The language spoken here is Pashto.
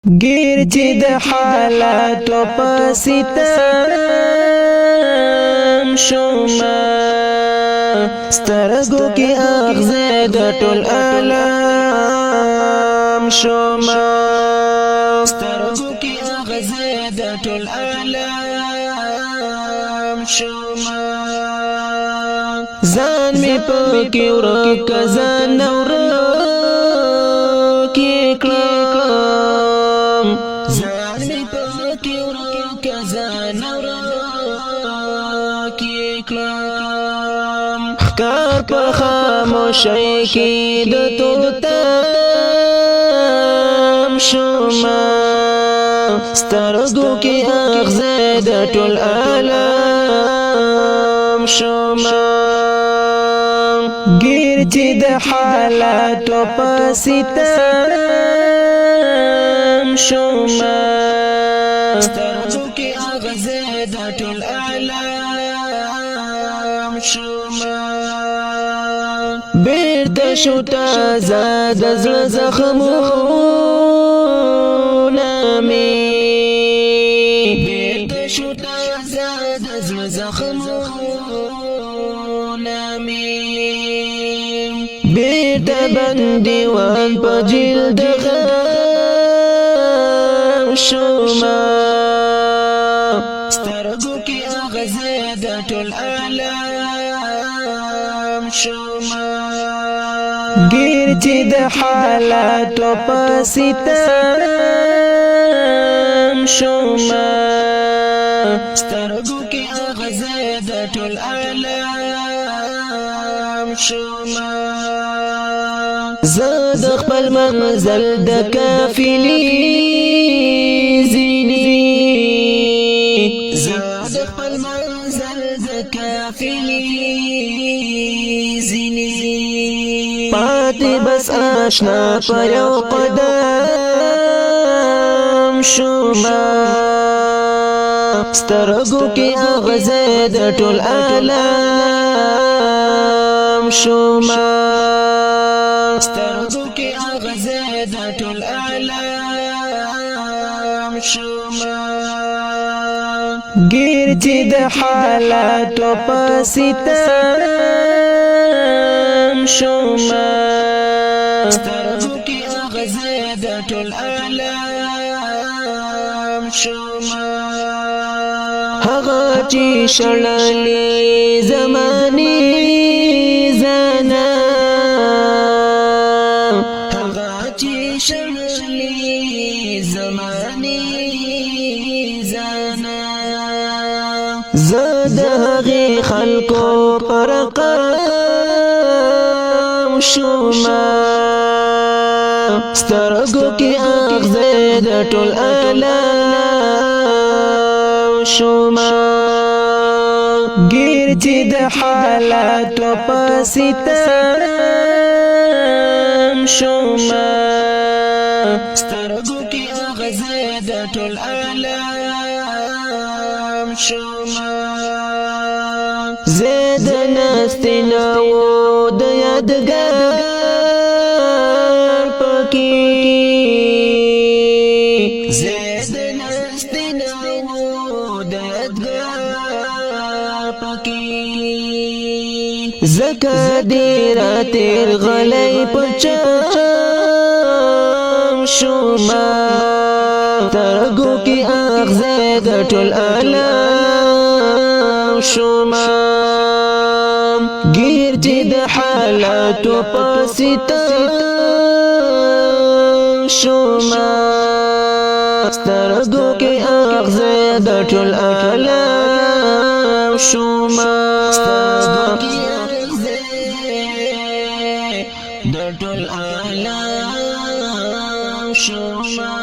گیر چې د حالاتو په ستم شوما سترګو کې اغزه د ټول عالم شوما سترګو کې اغزه د ټول عالم شوما ځان می پکې ورک ځان ورک کړم ځان می پکې ورک ځان ورک کړم ښکار په خاموشۍ کې د توتم شوما سترګو کې اغزه د ټول عالم شوما گیر چې د حالاتو په ستم شوما سترګو کې اغزه د ټول عالم شوما بیرته شو تازه د زړه زخمونه مې بیرته شو تازه د زړه زخمونه مې بیرته بندیوان په جلد غم شوما سترګو کې اغزه د ټول عالم شوما گیر چې د حالاتو په ستم شوما سترګو کې اغزه د ټول عالم شوما زه د خپل منزل د قافلې زینې زه د خپل منزل د قافلې زینې پاتې بس آشنا پر یو قدم شوما سترګو کې اغزه د ټول عالم شوما سترګو کې اغزه د ټول عالم شوما گیر چې د حالاتو په ستم شوما سترګو کې اغزه د ټول عالم شوما هغه چې شړلې زمانه زنا هغه چې شړلې زمانه زنا زه د هغې خلکو پر قدم شوما سترګو کې اغزه د ټول عالم شوما گیر چې د حالاتو په ستم شوما سترګو کې اغزه د ټول عالم شوما زید نستنو د یادګار پکې زید نستنو د یادګار پکې زکه ډیر تیر غلې پچم شوما سترګو کې اغزه د ټول عالم شوما گیر چې د حالاتو په ستم شوما سترګو کې اغزه د ټول عالم شوما سترګو کې اغزه د ټول عالم شوما